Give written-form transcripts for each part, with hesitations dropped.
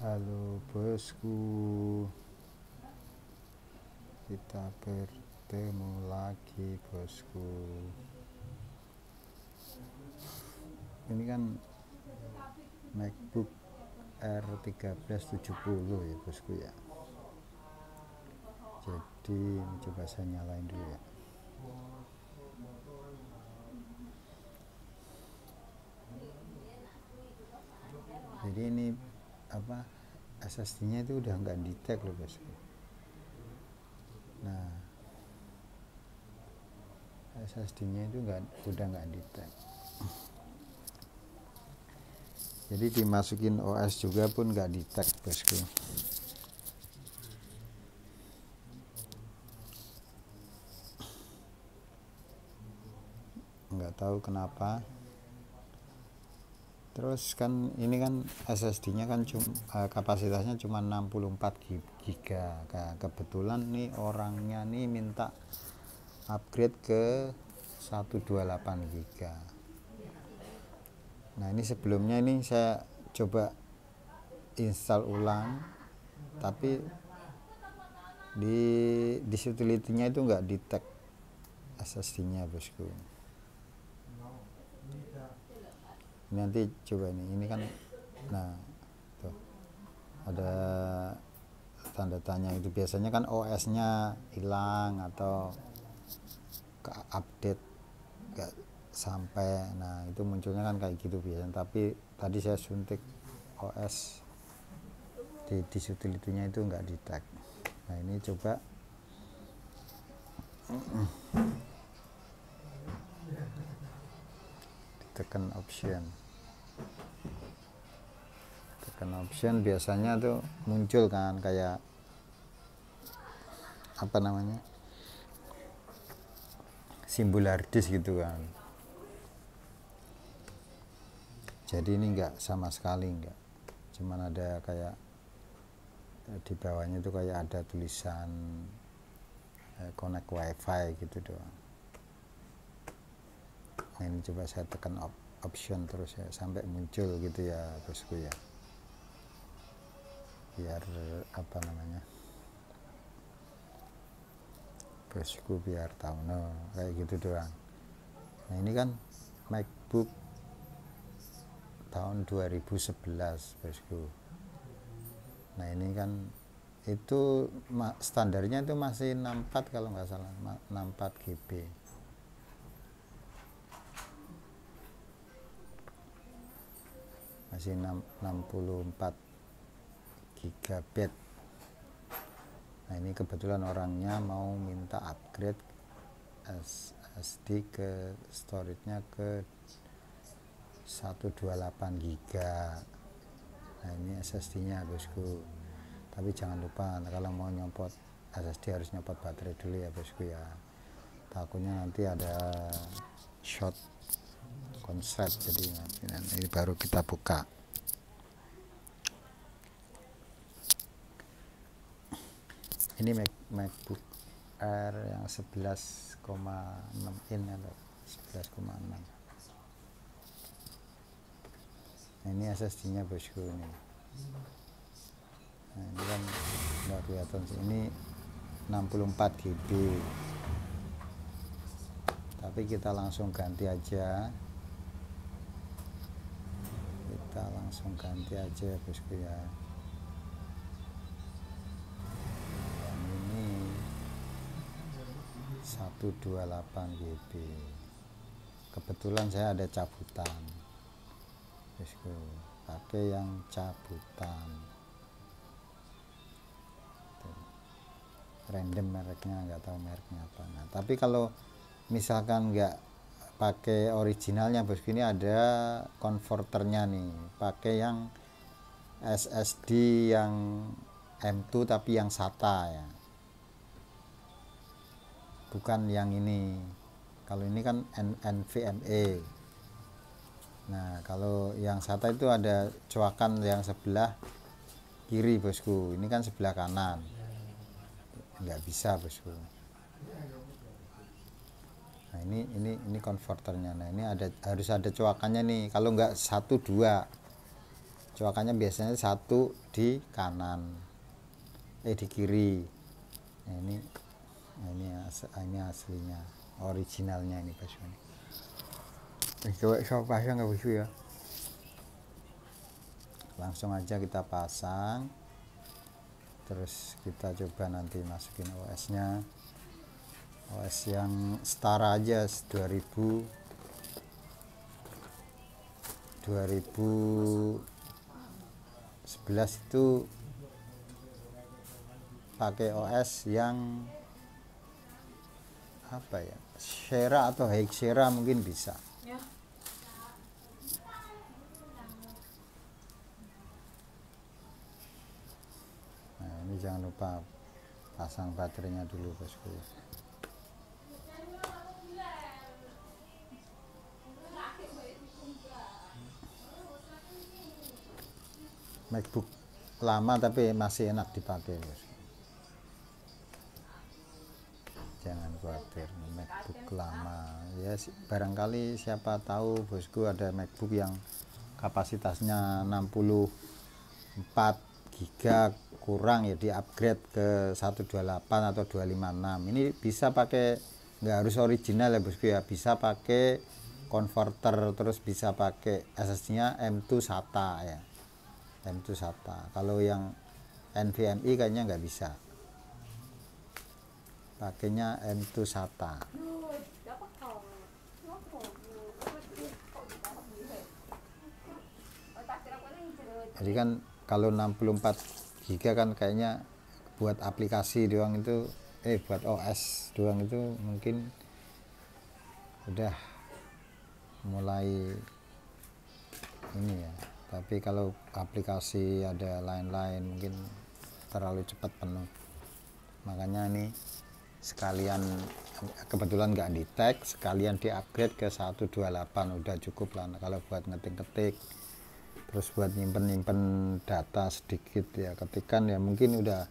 Halo bosku, kita bertemu lagi bosku. Ini kan MacBook Air 1370 ya bosku ya. Jadi coba saya nyalain dulu ya. Jadi ini apa, SSD-nya itu udah nggak detect loh bosku. Nah, SSD-nya itu udah nggak detect. Jadi dimasukin OS juga pun nggak detect bosku. Nggak tahu kenapa. Terus kan ini kan SSD-nya kan kapasitasnya cuma 64 GB. Nah, kebetulan nih orangnya nih minta upgrade ke 128 GB. Nah, ini sebelumnya ini saya coba install ulang, tapi di utility-nya itu nggak detect SSD-nya bosku. Nanti coba ini kan, nah tuh ada tanda tanya itu, biasanya kan OS-nya hilang atau ke update gak sampai. Nah itu munculnya kan kayak gitu biasanya, tapi tadi saya suntik OS di utility-nya itu nggak detect. Nah ini coba tekan option, biasanya tuh muncul kan kayak apa namanya, simbol harddisk gitu kan. Jadi ini enggak, sama sekali enggak, cuman ada kayak di bawahnya itu kayak ada tulisan connect wifi gitu doang. Nah ini coba saya tekan option terus ya sampai muncul gitu ya bosku ya, biar apa namanya bosku biar tahu. No, kayak gitu doang. Nah ini kan MacBook tahun 2011 bosku. Nah ini kan itu standarnya itu masih 64 kalau nggak salah, 64 GB. Masih 64 GB. Nah ini kebetulan orangnya mau minta upgrade SSD ke storage-nya ke 128 GB. Nah ini SSD-nya bosku. Tapi jangan lupa kalau mau nyopot SSD harus nyopot baterai dulu ya bosku ya. Takutnya nanti ada short konslet, jadi nanti baru kita buka. Ini MacBook Air yang 11,6 in atau 11,6. Nah, ini SSD-nya bosku ini. Nah, ini kan nggak kelihatan sih, ini 64 GB. Tapi kita langsung ganti aja. Kita langsung ganti aja bosku ya. Yang ini 128 GB. Kebetulan saya ada cabutan bosku, pakai yang cabutan. Random mereknya, nggak tahu mereknya apa. Nah tapi kalau misalkan nggak pakai originalnya bosku, ini ada konverternya nih, pakai yang SSD yang M2 tapi yang SATA ya, bukan yang ini. Kalau ini kan NVMe. Nah kalau yang SATA itu ada coakan yang sebelah kiri bosku, ini kan sebelah kanan, nggak bisa bosku. Nah ini konverternya. Nah ini harus ada coakannya nih, kalau nggak 1 2. coakannya biasanya satu di kanan, di kiri. Nah, ini aslinya, originalnya ini bosku ini. Coba saya pasang nggak bosku ya? Langsung aja kita pasang, terus kita coba nanti masukin OS-nya. OS yang setara aja 2011 itu pakai OS yang apa ya, Sierra atau Hyxera mungkin bisa. Nah, ini jangan lupa pasang baterainya dulu bosku. MacBook lama tapi masih enak dipakai bosku. Jangan khawatir, MacBook lama ya, barangkali siapa tahu bosku ada MacBook yang kapasitasnya 64 GB kurang, ya di upgrade ke 128 atau 256. Ini bisa pakai, nggak harus original ya bosku ya, bisa pakai converter, terus bisa pakai SSD-nya M2 SATA ya, M2 SATA. Kalau yang NVMe kayaknya nggak bisa, pakainya M2 SATA. Jadi kan kalau 64 GB kan kayaknya buat aplikasi doang itu, buat OS doang itu mungkin udah mulai ini ya. Tapi kalau aplikasi ada lain-lain mungkin terlalu cepat penuh. Makanya ini sekalian, kebetulan nggak di tag, sekalian di upgrade ke 128 udah cukup lah. Nah, kalau buat ngetik-ngetik, terus buat nyimpen data sedikit ya, ketikan ya, mungkin udah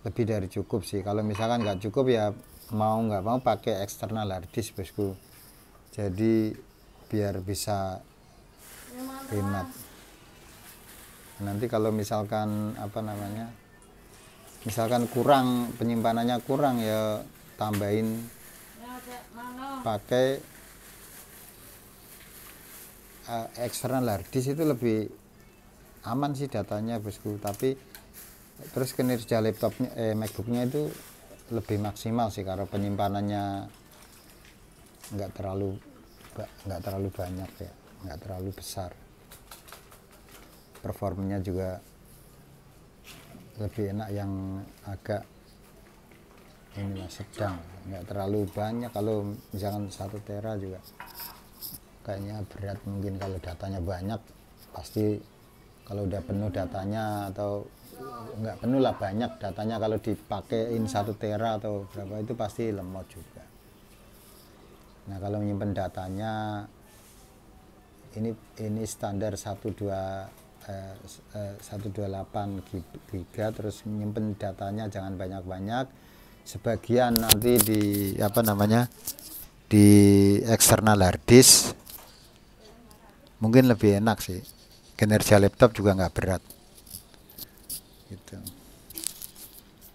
lebih dari cukup sih. Kalau misalkan nggak cukup ya mau nggak mau pakai external hard disk bosku, jadi biar bisa hemat. Nanti kalau misalkan apa namanya, misalkan kurang, penyimpanannya kurang, ya tambahin pakai external hard disk, itu lebih aman sih datanya bosku. Tapi terus kinerja laptopnya, MacBooknya itu lebih maksimal sih karena penyimpanannya nggak terlalu banyak ya, nggak terlalu besar. Performanya juga lebih enak yang agak ini lah, sedang, nggak terlalu banyak. Kalau misalkan 1 tera juga kayaknya berat mungkin. Kalau datanya banyak pasti, kalau udah penuh datanya, atau nggak penuh lah, banyak datanya, kalau dipakein 1 tera atau berapa itu pasti lemot juga. Nah, kalau menyimpan datanya ini standar 128 GB, terus menyimpan datanya jangan banyak-banyak, sebagian nanti di apa namanya, di external hard disk mungkin lebih enak sih, kinerja laptop juga nggak berat gitu.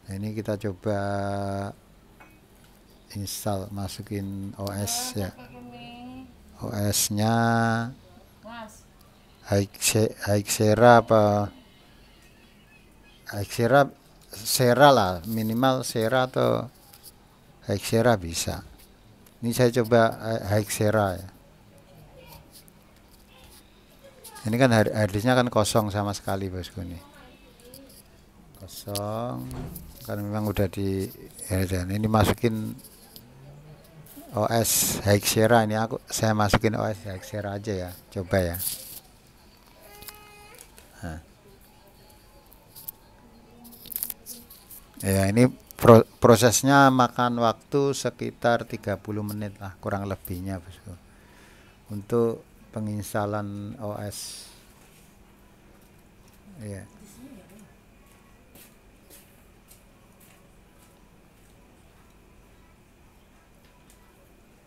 Nah, ini kita coba install, masukin OS ya, OS-nya Hyxera apa Sierra lah, minimal Sierra atau Hyxera bisa. Ini saya coba Hyxera ya. Ini kan harddisknya kan kosong sama sekali bosku, nih kosong kan, memang udah di dan ini masukin OS Hyxera. Ini saya masukin OS Hyxera aja ya, coba ya. Nah. Ya, ini prosesnya makan waktu sekitar 30 menit lah kurang lebihnya bosku, untuk penginstalan OS ya.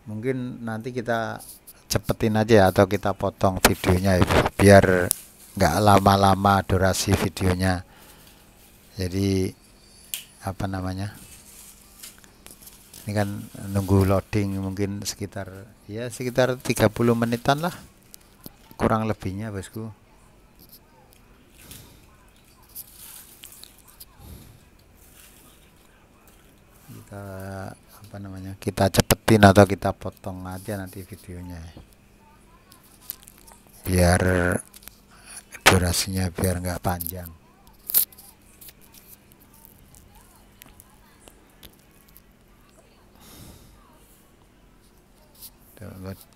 Mungkin nanti kita cepetin aja ya, atau kita potong videonya ya, biar nggak lama-lama durasi videonya. Jadi apa namanya, ini kan nunggu loading mungkin sekitar 30 menitan lah kurang lebihnya bosku. Kita apa namanya, kita cepetin atau kita potong aja nanti videonya biar durasinya biar nggak panjang.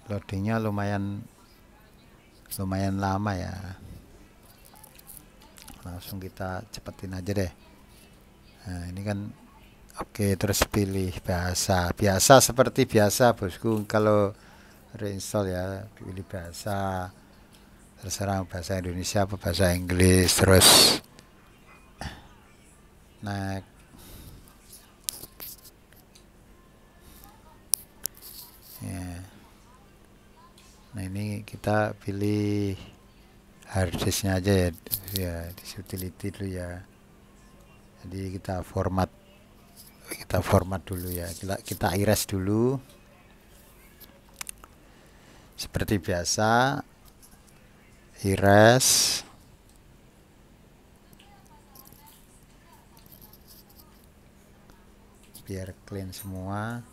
Loadingnya lumayan lama ya, langsung kita cepetin aja deh. Nah ini kan oke, terus pilih bahasa biasa seperti biasa bosku. Kalau reinstall ya pilih bahasa, terserah bahasa Indonesia apa bahasa Inggris, terus next. Ya. Nah ini kita pilih harddisknya aja ya, di utility dulu ya. Jadi kita format dulu ya, kita erase dulu seperti biasa, erase. Biar clean semua.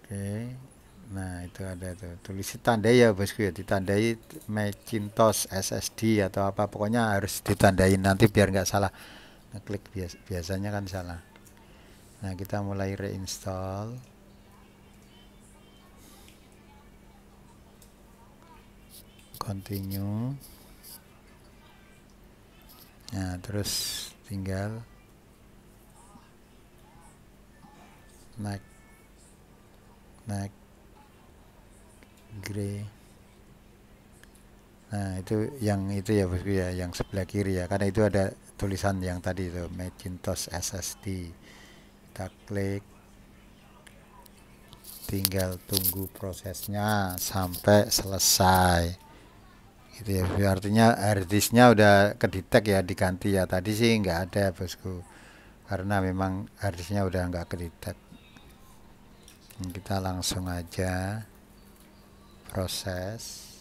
Oke, nah itu ada tuh tulis tandai ya bosku ya, ditandai Macintosh SSD atau apa, pokoknya harus ditandain nanti biar nggak salah ngeklik, biasanya kan salah. Nah kita mulai reinstall. Continue. Nah terus tinggal next gray. Nah itu ya bosku ya, yang sebelah kiri ya, karena itu ada tulisan yang tadi itu Macintosh SSD. Kita klik, tinggal tunggu prosesnya sampai selesai gitu ya. Artinya harddisknya udah kedetek ya, diganti ya. Tadi sih nggak ada bosku, karena memang harddisknya udah nggak kedetek. Kita langsung aja proses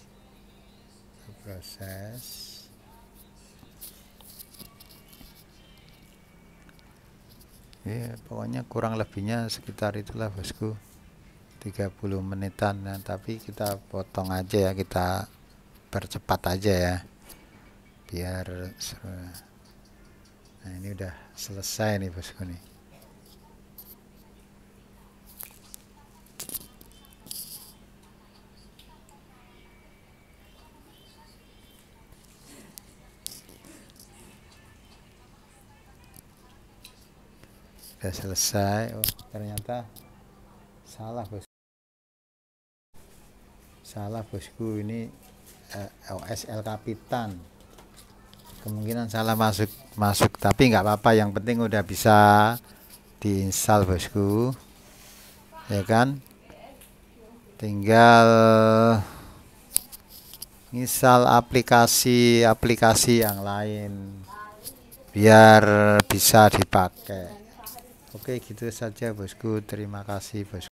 ya, pokoknya kurang lebihnya sekitar itulah bosku, 30 menitan. Nah, tapi kita potong aja ya, kita percepat aja ya biar seru. Nah ini udah selesai nih bosku nih. Udah selesai. Oh ternyata salah bosku, ini OS El Capitan, kemungkinan salah masuk tapi nggak apa-apa, yang penting udah bisa diinstal bosku ya kan. Tinggal install aplikasi yang lain biar bisa dipakai. Oke gitu saja bosku, terima kasih bosku.